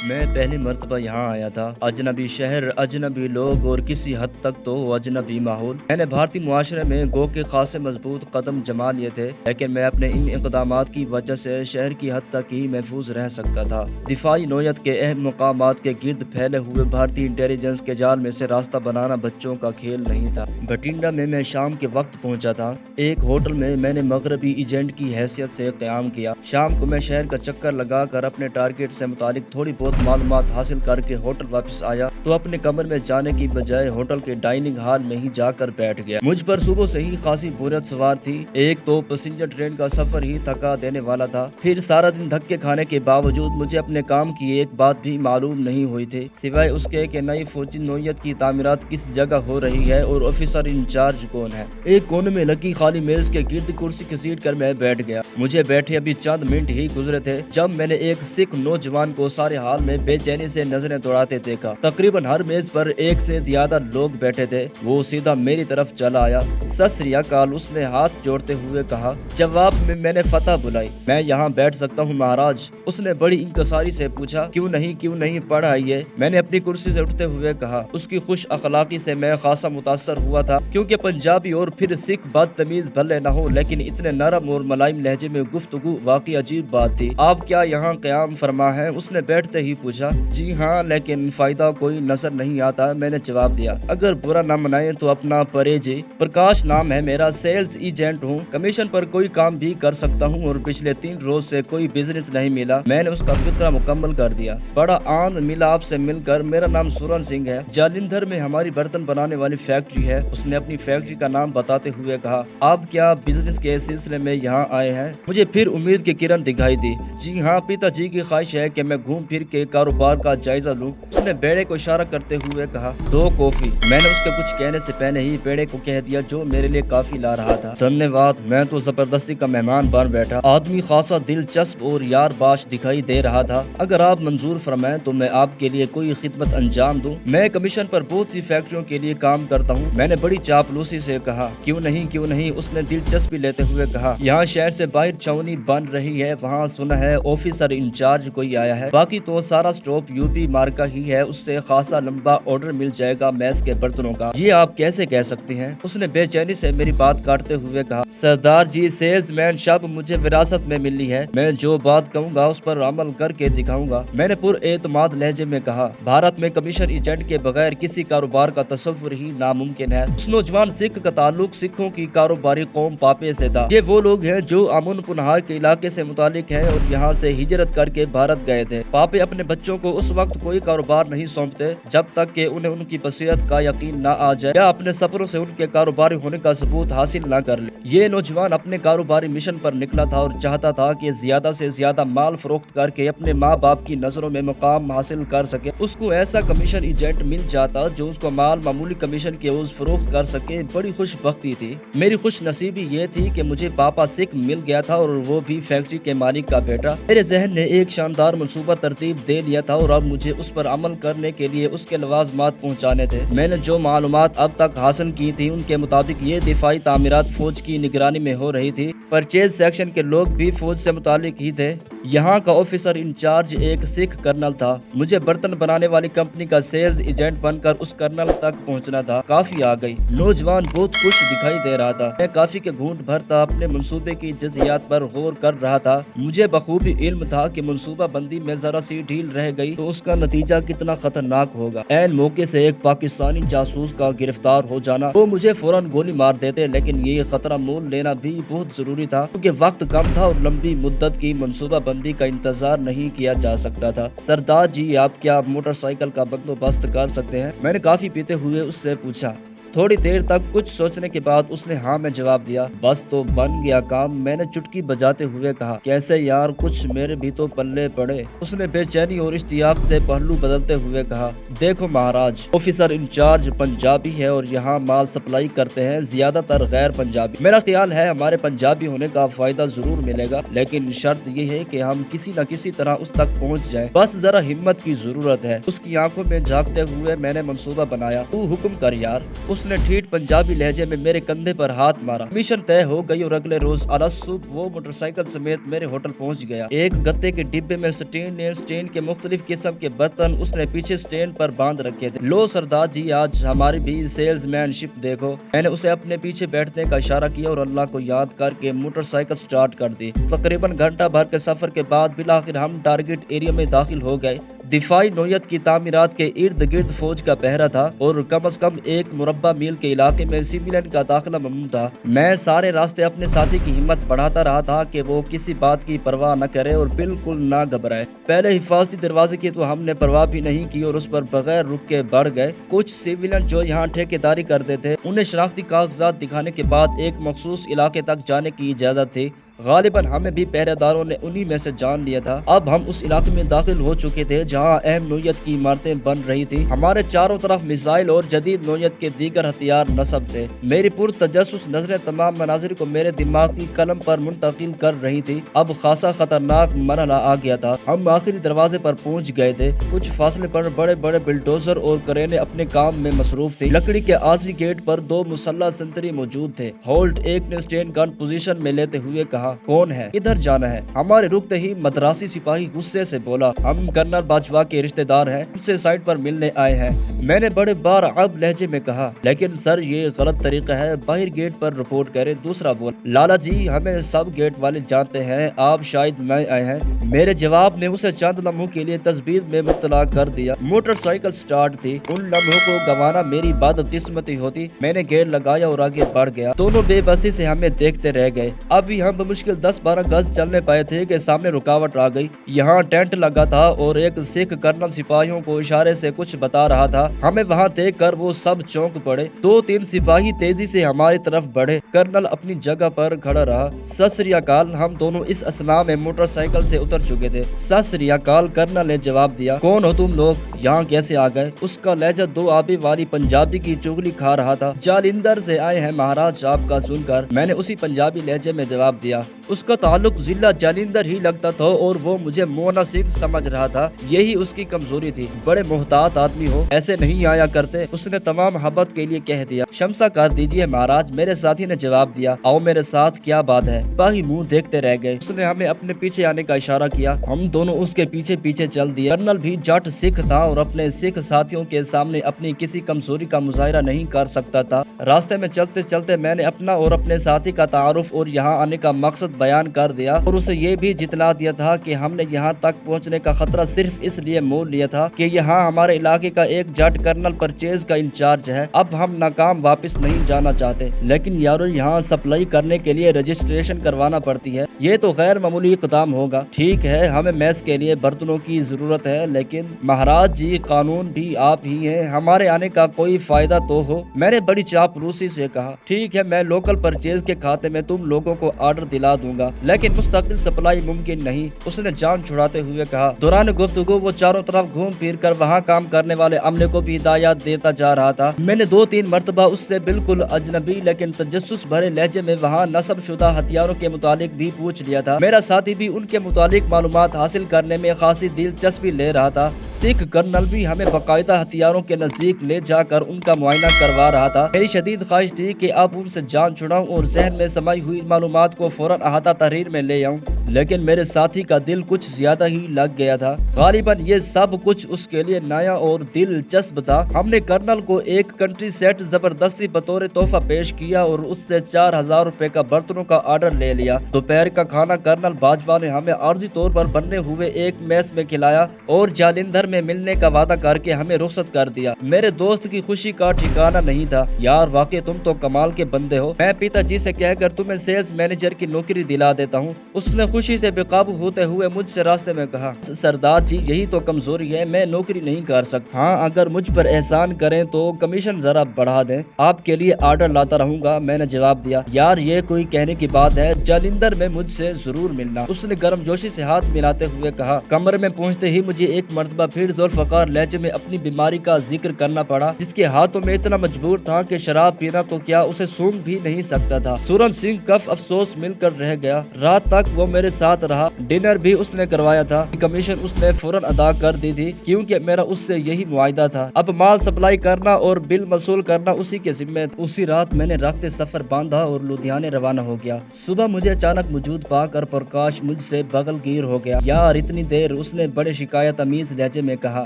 میں پہلی مرتبہ یہاں آیا تھا، اجنبی شہر، اجنبی لوگ اور کسی حد تک تو اجنبی ماحول۔ میں نے بھارتی معاشرے میں گو کے خاصے مضبوط قدم جما لیے تھے، لیکن میں اپنے ان اقدامات کی وجہ سے شہر کی حد تک ہی محفوظ رہ سکتا تھا۔ دفاعی نوعیت کے اہم مقامات کے گرد پھیلے ہوئے بھارتی انٹیلیجنس کے جال میں سے راستہ بنانا بچوں کا کھیل نہیں تھا۔ بٹھنڈا میں شام کے وقت پہنچا تھا۔ ایک ہوٹل میں نے مغربی ایجنٹ کی حیثیت سے قیام کیا۔ شام کو میں شہر کا چکر لگا کر اپنے ٹارگٹ سے متعلق تھوڑی بہت معلومات حاصل کر کے ہوٹل واپس آیا تو اپنے کمرے میں جانے کی بجائے ہوٹل کے ڈائننگ ہال میں ہی جا کر بیٹھ گیا۔ مجھ پر صبح سے ہی خاصی بوریت سوار تھی۔ ایک تو پیسنجر ٹرین کا سفر ہی تھکا دینے والا تھا، پھر سارا دن دھکے کھانے کے باوجود مجھے اپنے کام کی ایک بات بھی معلوم نہیں ہوئی تھی، سوائے اس کے کہ نئی فوجی نوعیت کی تعمیرات کس جگہ ہو رہی ہے اور آفیسر انچارج کون ہے۔ ایک کونے میں لگی خالی میز کے گرد کرسی گھسیٹ کر میں بیٹھ گیا۔ مجھے بیٹھے ابھی چند منٹ ہی گزرے تھے جب میں نے ایک سکھ نوجوان کو سارے حال میں بے چینی سے نظریں دوڑاتے دیکھا۔ تقریباً ہر میز پر ایک سے زیادہ لوگ بیٹھے تھے۔ وہ سیدھا میری طرف چلا آیا۔ ست سری اکال، اس نے ہاتھ جوڑتے ہوئے کہا۔ جواب میں نے فتح بلائی۔ میں یہاں بیٹھ سکتا ہوں مہاراج؟ اس نے بڑی انکساری سے پوچھا۔ کیوں نہیں پڑھ آئیے، میں نے اپنی کرسی سے اٹھتے ہوئے کہا۔ اس کی خوش اخلاقی سے میں خاصا متاثر ہوا تھا، کیونکہ پنجابی اور پھر سکھ بدتمیز بھلے نہ ہو لیکن اتنے نرم اور ملائم لہجے میں گفتگو واقعی عجیب بات تھی۔ آپ کیا یہاں قیام فرما ہے؟ اس نے بیٹھتے ہی پوچھا۔ جی ہاں، لیکن فائدہ کوئی نظر نہیں آتا، میں نے جواب دیا۔ اگر برا نہ منائے تو اپنا پریجی پرکاش نام ہے میرا، سیلز ایجنٹ ہوں، کمیشن پر کوئی کام بھی کر سکتا ہوں اور پچھلے 3 روز سے کوئی بزنس نہیں ملا۔ میں نے اس کا فقرہ مکمل کر دیا۔ بڑا آنند ملا آپ سے مل کر، میرا نام سورن سنگھ ہے، جالندھر میں ہماری برتن بنانے والی فیکٹری ہے۔ اس نے اپنی فیکٹری کا نام بتاتے ہوئے کہا۔ آپ کیا بزنس کے سلسلے میں یہاں آئے ہیں؟ مجھے پھر امید کی کرن دکھائی دی۔ جی ہاں، پتا جی کی خواہش ہے کہ میں گھوم پھر کے کاروبار کا جائزہ لوں۔ اس نے بیڑے کو اشارہ کرتے ہوئے کہا۔ 2 کافی۔ میں نے اس کے کچھ کہنے سے پہلے ہی بیڑے کو کہہ دیا جو میرے لیے کافی لا رہا تھا۔ دھنیہ واد، میں تو زبردستی کا مہمان بن بیٹھا۔ آدمی خاصا دلچسپ اور یار باش دکھائی دے رہا تھا۔ اگر آپ منظور فرمائیں تو میں آپ کے لیے کوئی خدمت انجام دوں۔ میں کمیشن پر بہت سی فیکٹریوں کے لیے کام کرتا ہوں، میں نے بڑی چاپلوسی سے کہا۔ کیوں نہیں، اس نے دلچسپی لیتے ہوئے کہا۔ یہاں شہر سے باہر چھاونی بن رہی ہے، وہاں سنا ہے آفیسر انچارج کوئی آیا ہے، باقی تو سارا سٹاپ یو پی مارکا ہی ہے، اس سے خاصا لمبا آرڈر مل جائے گا میز کے برتنوں کا۔ یہ آپ کیسے کہہ سکتے ہیں؟ اس نے بے چینی سے میری بات کاٹتے ہوئے کہا۔ سردار جی، سیلز مین شپ مجھے وراثت میں ملی ہے، میں جو بات کہوں گا اس پر عمل کر کے دکھاؤں گا، میں نے پر اعتماد لہجے میں کہا۔ بھارت میں کمیشن ایجنٹ کے بغیر کسی کاروبار کا تصور ہی ناممکن ہے۔ اس نوجوان سکھ کا تعلق سکھوں کی کاروباری قوم پاپے سے تھا۔ یہ وہ لوگ ہیں جو امن پنہار کے علاقے سے متعلق ہیں اور یہاں سے ہجرت کر کے بھارت گئے تھے۔ پاپے اپنے بچوں کو اس وقت کوئی کاروبار نہیں سونپتے جب تک کہ انہیں ان کی بصیرت کا یقین نہ آ جائے یا اپنے سفروں سے ان کے کاروباری ہونے کا ثبوت حاصل نہ کر لے۔ یہ نوجوان اپنے کاروباری مشن پر نکلا تھا اور چاہتا تھا کہ زیادہ سے زیادہ مال فروخت کر کے اپنے ماں باپ کی نظروں میں مقام حاصل کر سکے۔ اس کو ایسا کمیشن ایجنٹ مل جاتا جو اس کو مال معمولی کمیشن کے عوض فروخت کر سکے، بڑی خوش بختی تھی۔ میری خوش نصیبی یہ تھی کہ مجھے پاپا سکھ مل گیا تھا اور وہ بھی فیکٹری کے مالک کا بیٹا۔ میرے ذہن نے ایک شاندار منصوبہ ترتیب دے لیا تھا اور اب مجھے اس پر عمل کرنے کے لیے اس کے لوازمات پہنچانے تھے۔ میں نے جو معلومات اب تک حاصل کی تھی ان کے مطابق یہ دفاعی تعمیرات فوج کی نگرانی میں ہو رہی تھی۔ پرچیز سیکشن کے لوگ بھی فوج سے متعلق ہی تھے۔ یہاں کا آفیسر انچارج ایک سکھ کرنل تھا۔ مجھے برتن بنانے والی کمپنی کا سیلز ایجنٹ بن کر اس کرنل تک پہنچنا تھا۔ کافی آ گئی۔ نوجوان بہت خوش دکھائی دے رہا تھا۔ میں کافی کے گھونٹ بھرتا اپنے منصوبے کی جزیات پر غور کر رہا تھا۔ مجھے بخوبی علم تھا کہ منصوبہ بندی میں ذرا سی ڈھیل رہ گئی تو اس کا نتیجہ کتنا خطرناک ہوگا۔ عین موقع سے ایک پاکستانی جاسوس کا گرفتار ہو جانا، وہ مجھے فوراً گولی مار دیتے، لیکن یہ خطرہ مول لینا بھی بہت ضروری تھا کیونکہ وقت کم تھا اور لمبی مدت کی منصوبہ بندی کا انتظار نہیں کیا جا سکتا تھا۔ سردار جی، آپ کیا موٹر سائیکل کا بندوبست کر سکتے ہیں؟ میں نے کافی پیتے ہوئے اس سے پوچھا۔ تھوڑی دیر تک کچھ سوچنے کے بعد اس نے ہاں میں جواب دیا۔ بس تو بن گیا کام، میں نے چٹکی بجاتے ہوئے کہا۔ کیسے یار، کچھ میرے بھی تو پلے پڑے۔ اس نے بے چینی اور اشتیاق سے پہلو بدلتے ہوئے کہا۔ دیکھو مہاراج، آفیسر انچارج پنجابی ہے اور یہاں مال سپلائی کرتے ہیں زیادہ تر غیر پنجابی۔ میرا خیال ہے ہمارے پنجابی ہونے کا فائدہ ضرور ملے گا، لیکن شرط یہ ہے کہ ہم کسی نہ کسی طرح اس تک پہنچ جائیں، بس ذرا ہمت کی ضرورت ہے۔ اس کی آنکھوں میں جھانکتے ہوئے میں نے منصوبہ بنایا۔ تو حکم کر یار۔ اس اس نے ٹھیٹ پنجابی لہجے میں میرے کندھے پر ہاتھ مارا۔ مشن طے ہو گئی اور اگلے روز اعلیٰ صبح وہ موٹر سائیکل سمیت میرے ہوٹل پہنچ گیا۔ ایک گتے کے ڈبے میں سٹین کے مختلف قسم کے برتن اس نے پیچھے سٹینڈ پر باندھ رکھے تھے۔ لو سردار جی، آج ہماری بھی سیلز مین شپ دیکھو۔ میں نے اسے اپنے پیچھے بیٹھنے کا اشارہ کیا اور اللہ کو یاد کر کے موٹر سائیکل سٹارٹ کر دی۔ تقریباً گھنٹہ بھر کے سفر کے بعد بالآخر ہم ٹارگٹ ایریا میں داخل ہو گئے۔ دفاعی نوعیت کی تعمیرات کے ارد گرد فوج کا پہرا تھا اور کم از کم 1 مربع میل کے علاقے میں سویلین کا داخلہ ممنوع تھا۔ میں سارے راستے اپنے ساتھی کی ہمت بڑھاتا رہا تھا کہ وہ کسی بات کی پرواہ نہ کرے اور بالکل نہ گھبرائے۔ پہلے حفاظتی دروازے کی تو ہم نے پرواہ بھی نہیں کی اور اس پر بغیر رک کے بڑھ گئے۔ کچھ سویلین جو یہاں ٹھیکیداری کرتے تھے، انہیں شناختی کاغذات دکھانے کے بعد ایک مخصوص علاقے تک جانے کی اجازت تھی۔ غالباً ہمیں بھی پہرے داروں نے انہی میں سے جان لیا تھا۔ اب ہم اس علاقے میں داخل ہو چکے تھے جہاں اہم نوعیت کی عمارتیں بن رہی تھی۔ ہمارے چاروں طرف میزائل اور جدید نوعیت کے دیگر ہتھیار نصب تھے۔ میری پرتجسس نظریں تمام مناظر کو میرے دماغ کی قلم پر منتقل کر رہی تھی۔ اب خاصا خطرناک مرحلہ آ گیا تھا۔ ہم آخری دروازے پر پہنچ گئے تھے۔ کچھ فاصلے پر بڑے بڑے بلڈوزر اور کرینے اپنے کام میں مصروف تھی۔ لکڑی کے عارضی گیٹ پر 2 مسلح سنتری موجود تھے۔ ہولٹ ایک نے سٹین گن پوزیشن میں لیتے ہوئے کہا، کون ہے؟ کدھر جانا ہے؟ ہمارے رکتے ہی مدراسی سپاہی غصے سے بولا، ہم کرنل باجوہ کے رشتہ دار ہیں، ان سے سائٹ پر ملنے آئے ہیں۔ میں نے بڑے بارعب لہجے میں کہا، لیکن سر یہ غلط طریقہ ہے، باہر گیٹ پر رپورٹ کرے۔ دوسرا بولا، لالا جی ہمیں سب گیٹ والے جانتے ہیں، آپ شاید نئے آئے ہیں۔ میرے جواب نے اسے چند لمحوں کے لیے تذبذب میں مبتلا کر دیا۔ موٹر سائیکل سٹارٹ تھی۔ ان لمحوں کو گنوانا میری بدقسمتی ہوتی۔ میں نے گیئر لگایا اور آگے بڑھ گیا۔ دونوں بے بسی سے ہمیں دیکھتے رہ گئے۔ ابھی ہم بمشکل 10-12 گز چلنے پائے تھے کہ سامنے رکاوٹ آ گئی۔ یہاں ٹینٹ لگا تھا اور ایک سکھ کرنل سپاہیوں کو اشارے سے کچھ بتا رہا تھا۔ ہمیں وہاں دیکھ کر وہ سب چونک پڑے۔ 2-3 سپاہی تیزی سے ہماری طرف بڑھے۔ کرنل اپنی جگہ پر کھڑا رہا۔ ست سری اکال۔ ہم دونوں اس اثناء میں موٹر سائیکل سے اتر چکے تھے۔ ست سری اکال، کرنل نے جواب دیا۔ کون ہو تم لوگ؟ یہاں کیسے آ گئے؟ اس کا لہجہ دو آبی والی پنجابی کی چغلی کھا رہا تھا۔ جالندھر سے آئے ہیں مہاراج آپ کا سن کر، میں نے اسی پنجابی لہجے میں جواب دیا۔ اس کا تعلق ضلع جالندھر ہی لگتا تھا اور وہ مجھے مونا سنگھ سمجھ رہا تھا۔ یہی اس کی کمزوری تھی۔ بڑے محتاط آدمی ہو، ایسے نہیں آیا کرتے، اس نے تمام محبت کے لیے کہہ دیا۔ شمسا کر دیجئے مہاراج، میرے ساتھی نے جواب دیا۔ آؤ میرے ساتھ، کیا بات ہے؟ باہی منہ دیکھتے رہ گئے۔ اس نے ہمیں اپنے پیچھے آنے کا اشارہ کیا۔ ہم دونوں اس کے پیچھے پیچھے چل دیے۔ کرنل بھی جٹ سکھ تھا اور اپنے سکھ ساتھیوں کے سامنے اپنی کسی کمزوری کا مظاہرہ نہیں کر سکتا تھا۔ راستے میں چلتے چلتے میں نے اپنا اور اپنے ساتھی کا تعارف اور یہاں آنے کا مقصد بیان کر دیا اور اسے یہ بھی جتلا دیا تھا کہ ہم نے یہاں تک پہنچنے کا خطرہ صرف اس لیے مول لیا تھا کہ یہاں ہمارے علاقے کا ایک جٹ کرنل پرچیز کا انچارج ہے۔ اب ہم ناکام واپس نہیں جانا چاہتے، لیکن یارو یہاں سپلائی کرنے کے لیے رجسٹریشن کروانا پڑتی ہے۔ یہ تو غیر معمولی اقدام ہوگا۔ ٹھیک ہے، ہمیں میس کے لیے برتنوں کی ضرورت ہے، لیکن مہاراج جی قانون بھی آپ ہی ہیں، ہمارے آنے کا کوئی فائدہ تو ہو۔ میں نے بڑی چاپلوسی سے کہا، ٹھیک ہے، میں لوکل پرچیز کے کھاتے میں تم لوگوں کو آرڈر دلا دوں گا، لیکن مستقل سپلائی ممکن نہیں، اس نے جان چھڑاتے ہوئے کہا۔ دوران گفتگو وہ چاروں طرف گھوم پھر کر وہاں کام کرنے والے عملے کو بھی ہدایات دیتا جا رہا تھا۔ میں نے 2-3 مرتبہ اس سے بالکل اجنبی لیکن تجسس بھرے لہجے میں وہاں نصب شدہ ہتھیاروں کے متعلق بھی پوچھ لیا تھا۔ میرا ساتھی بھی ان کے متعلق معلومات حاصل کرنے میں خاصی دلچسپی لے رہا تھا۔ سکھ کرنل بھی ہمیں باقاعدہ ہتھیاروں کے نزدیک لے جا کر ان کا معائنہ کروا رہا تھا۔ میری شدید خواہش تھی کہ اب ان سے جان چھڑاؤں اور ذہن میں سمائی ہوئی معلومات کو فوراً احاطہ تحریر میں لے آؤں، لیکن میرے ساتھی کا دل کچھ زیادہ ہی لگ گیا تھا۔ غالباً یہ سب کچھ اس کے لیے نیا اور دلچسپ تھا۔ ہم نے کرنل کو ایک کنٹری سیٹ زبردستی بطور تحفہ پیش کیا اور اس سے 4000 روپے کا برتنوں کا آرڈر لے لیا۔ دوپہر کا کھانا کرنل باجوہ نے ہمیں عارضی طور پر بننے ہوئے ایک میس میں کھلایا اور جالندھر میں ملنے کا وعدہ کر کے ہمیں رخصت کر دیا۔ میرے دوست کی خوشی کا ٹھکانہ نہیں تھا۔ یار واقعی تم تو کمال کے بندے ہو، میں پیتا جی سے کہہ کر تمہیں سیلز مینیجر کی نوکری دلا دیتا ہوں۔ اس نے خوشی سے بے قابو ہوتے ہوئے مجھ سے راستے میں کہا، سردار جی یہی تو کمزوری ہے، میں نوکری نہیں کر سکتا۔ ہاں اگر مجھ پر احسان کریں تو کمیشن ذرا بڑھا دیں، آپ کے لیے آرڈر لاتا رہوں گا، میں نے جواب دیا۔ یار یہ کوئی کہنے کی بات ہے، جالندھر میں مجھ سے ضرور ملنا، اس نے گرم جوشی سے ہاتھ ملاتے ہوئے کہا۔ کمرے میں پہنچتے ہی مجھے ایک مرتبہ پھر پھر ذوالفقار لہجے میں اپنی بیماری کا ذکر کرنا پڑا، جس کے ہاتھوں میں اتنا مجبور تھا کہ شراب پینا تو کیا اسے سونگ بھی نہیں سکتا تھا۔ سورن سنگھ کف افسوس مل کر رہ گیا۔ رات تک وہ میرے ساتھ رہا، ڈنر بھی اس نے کروایا تھا، کمیشن اس نے فوراً ادا کر دی تھی کیونکہ میرا اس سے یہی معاہدہ تھا۔ اب مال سپلائی کرنا اور بل وصول کرنا اسی کے ذمہ۔ اسی رات میں نے رخت سفر باندھا اور لدھیانے روانہ ہو گیا۔ صبح مجھے اچانک موجود پا کر پرکاش مجھ سے بغل گیر ہو گیا۔ یار اتنی دیر، اس نے بڑے شکایت امیز لہجے میں کہا۔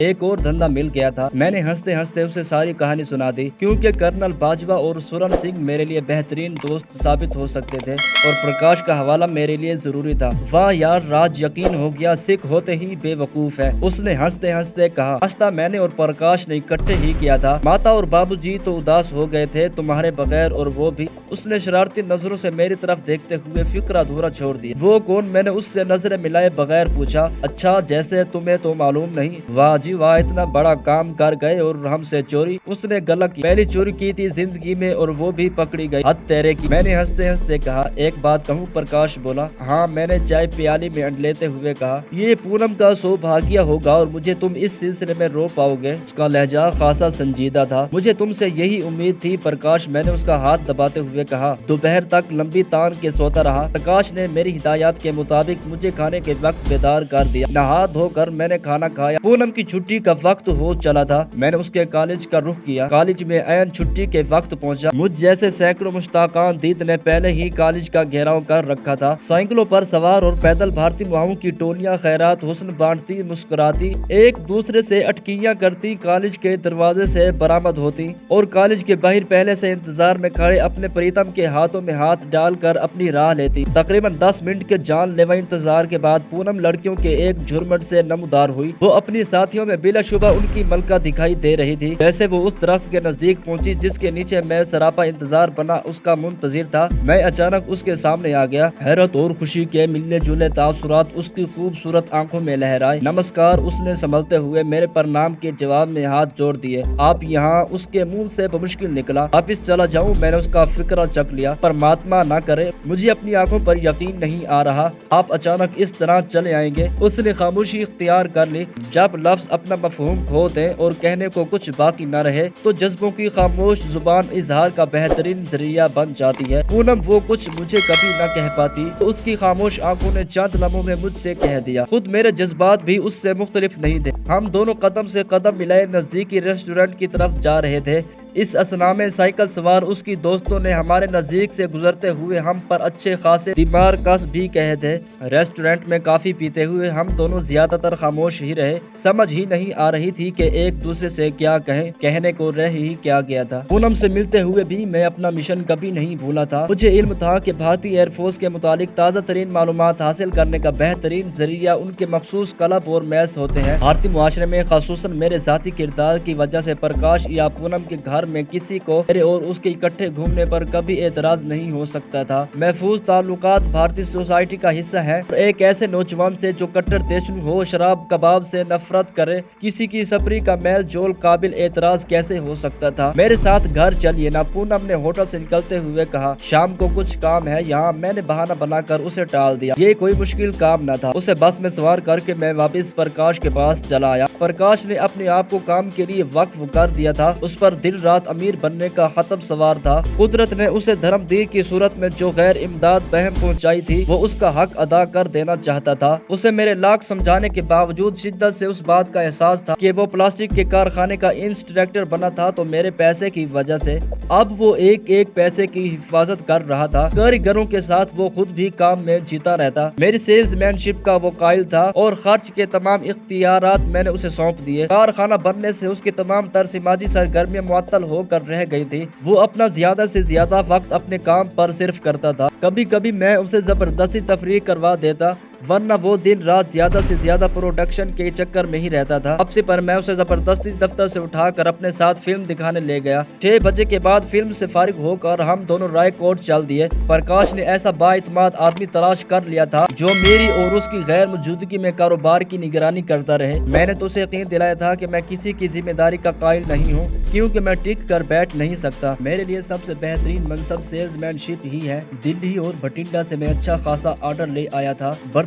ایک اور دھندا مل گیا تھا۔ میں نے ہنستے ہنستے اسے ساری کہانی سنا دی کیونکہ کرنل باجوہ اور سورن سنگھ میرے لیے بہترین دوست ثابت ہو سکتے تھے اور پرکاش کا حوالہ میرے لیے ضروری تھا۔ واہ یار، راج یقین ہو گیا سکھ ہوتے ہی بے وقوف ہے، اس نے ہنستے ہنستے کہا۔ ناشتہ میں نے اور پرکاش نے اکٹھے ہی کیا تھا۔ ماتا اور بابو جی تو اداس ہو گئے تھے تمہارے بغیر، اور وہ بھی۔ اس نے شرارتی نظروں سے میری طرف دیکھتے ہوئے فکر ادھورا چھوڑ دیا۔ وہ کون؟ میں نے اس سے نظریں ملائے بغیر پوچھا۔ اچھا، جیسے تمہیں تو معلوم نہیں۔ واہ جی واہ، اتنا بڑا کام کر گئے اور ہم سے چوری؟ اس نے گلا کی۔ پہلی چوری کی تھی زندگی میں اور وہ بھی پکڑی گئی۔ حد تیرے کی، میں نے ہنستے ہنستے کہا۔ ایک بات کہوں؟ پرکاش بولا۔ ہاں، میں نے چائے پیالی میں لیتے ہوئے کہا۔ یہ پونم کا سوبھاگیہ ہوگا اور مجھے تم اس سلسلے میں رو پاؤ گے۔ اس کا لہجہ خاصا سنجیدہ تھا۔ مجھے تم سے یہی امید تھی پرکاش، میں نے اس کا ہاتھ دباتے ہوئے کہا۔ دوپہر تک لمبی تان کے سوتا رہا۔ پرکاش نے میری ہدایات کے مطابق مجھے کھانے کے وقت بیدار کر دیا۔ نہا دھو کر میں نے کھانا کھایا۔ پونم کی چھٹی کا وقت ہو چلا تھا۔ میں نے اس کے کالج کا رخ کیا۔ کالج میں عین چھٹی کے وقت پہنچا۔ مجھ جیسے سینکڑوں مشتاقان دید نے پہلے ہی کالج کا گھیراؤ کر رکھا تھا۔ سائیکلوں پر سوار اور پیدل بھارتی ماہوں کی ٹولیاں خیرات حسن بانٹتی مسکراتی ایک دوسرے سے اٹکیاں کرتی کالج کے دروازے سے برآمد ہوتی اور کالج کے باہر پہلے سے انتظار میں کھڑے اپنے پریتم کے ہاتھوں میں ہاتھ ڈال کر اپنی راہ لیتی۔ تقریباً 10 منٹ کے جان لیوا انتظار کے بعد پونم لڑکیوں کے ایک جھرمٹ سے نمودار ہوئی۔ وہ اپنی ساتھیوں میں بلا شبہ ان کی ملکہ دکھائی دے رہی تھی۔ جیسے وہ اس درخت کے نزدیک پہنچی جس کے نیچے میں سراپا انتظار بنا اس کا منتظر تھا، میں اچانک اس کے سامنے آ گیا۔ حیرت اور خوشی کے ملنے جلے تاثرات اس کی خوبصورت آنکھوں میں لہرائے۔ نمسکار، اس نے سنبھلتے ہوئے میرے پرنام کے جواب میں ہاتھ جوڑ دیے۔ آپ یہاں؟ اس کے منہ سے بمشکل نکلا۔ واپس چلا جاؤں؟ میں نے اس کا فکرہ چک لیا۔ پرماتما نہ کرے، مجھے اپنی آنکھوں پر یقین نہیں آ رہا۔ آپ اچانک اس طرح چلے آئیں گے؟ اس نے خاموشی اختیار کر لی۔ جب لفظ اپنا مفہوم کھو دیں اور کہنے کو کچھ باقی نہ رہے تو جذبوں کی خاموش زبان اظہار کا بہترین ذریعہ بن جاتی ہے۔ پونم وہ کچھ مجھے کبھی نہ کہہ پاتی تو اس کی خاموش آنکھوں نے چند لمحوں میں مجھ سے کہہ دیا۔ خود میرے جذبات بھی اس سے مختلف نہیں تھے۔ ہم دونوں قدم سے قدم ملائے نزدیکی ریسٹورنٹ کی طرف جا رہے تھے۔ اس اثنا میں سائیکل سوار اس کی دوستوں نے ہمارے نزدیک سے گزرتے ہوئے ہم پر اچھے خاصے دمار کس بھی کہے تھے۔ ریسٹورنٹ میں کافی پیتے ہوئے ہم دونوں زیادہ تر خاموش ہی رہے۔ سمجھ ہی نہیں آ رہی تھی کہ ایک دوسرے سے کیا کہیں، کہنے کو رہ ہی کیا گیا تھا۔ پونم سے ملتے ہوئے بھی میں اپنا مشن کبھی نہیں بھولا تھا۔ مجھے علم تھا کہ بھارتی ایئر فورس کے متعلق تازہ ترین معلومات حاصل کرنے کا بہترین ذریعہ ان کے مخصوص کلب اور میس ہوتے ہیں۔ بھارتی معاشرے میں خصوصاً میرے ذاتی کردار کی وجہ سے پرکاش یا پونم کے گھر میں کسی کو میرے اور اس کے اکٹھے گھومنے پر کبھی اعتراض نہیں ہو سکتا تھا۔ محفوظ تعلقات بھارتی سوسائٹی کا حصہ ہے اور ایک ایسے نوجوان سے جو کٹر دیشنو ہو، شراب کباب سے نفرت کرے، کسی کی سپری کا میل جول قابل اعتراض کیسے ہو سکتا تھا؟ میرے ساتھ گھر چلیے نا، پونم نے ہوٹل سے نکلتے ہوئے کہا۔ شام کو کچھ کام ہے یہاں، میں نے بہانہ بنا کر اسے ٹال دیا۔ یہ کوئی مشکل کام نہ تھا۔ اسے بس میں سوار کر کے میں واپس پرکاش کے پاس چلا آیا۔ پرکاش نے اپنے آپ کو کام کے لیے وقف کر دیا تھا۔ اس پر دن رات امیر بننے کا حتم سوار تھا۔ قدرت نے اسے دھرم دیر کی صورت میں جو غیر امداد بہم پہنچائی تھی وہ اس کا حق ادا کر دینا چاہتا تھا۔ اسے میرے لاکھ سمجھانے کے باوجود شدت سے اس بات کا احساس تھا کہ وہ پلاسٹک کے کارخانے کا انسٹرکٹر بنا تھا تو میرے پیسے کی وجہ سے۔ اب وہ ایک ایک پیسے کی حفاظت کر رہا تھا۔ کاریگروں کے ساتھ وہ خود بھی کام میں جیتا رہتا۔ میری سیلز مین شپ کا وہ قائل تھا اور خرچ کے تمام اختیارات میں نے اسے سونپ دیے۔ کارخانہ بننے سے اس کی تمام تر سماجی سرگرمیاں معطل ہو کر رہ گئی تھی۔ وہ اپنا زیادہ سے زیادہ وقت اپنے کام پر صرف کرتا تھا۔ کبھی کبھی میں اسے زبردستی تفریح کروا دیتا، ورنہ وہ دن رات زیادہ سے زیادہ پروڈکشن کے چکر میں ہی رہتا تھا۔ اب سے پر میں اسے زبردستی دفتر سے اٹھا کر اپنے ساتھ فلم دکھانے لے گیا۔ 6 بجے کے بعد فلم سے فارغ ہو کر ہم دونوں رائے کوٹ چل دیے۔ پرکاش نے ایسا با اعتماد آدمی تلاش کر لیا تھا جو میری اور اس کی غیر موجودگی میں کاروبار کی نگرانی کرتا رہے۔ میں نے تو اسے یقین دلایا تھا کہ میں کسی کی ذمہ داری کا قائل نہیں ہوں کیونکہ میں ٹک کر بیٹھ نہیں سکتا۔ میرے لیے سب سے بہترین منصب سیلز مین شپ ہی ہے۔ دلی اور بھٹنڈا سے میں اچھا خاصا آرڈر لے آیا تھا۔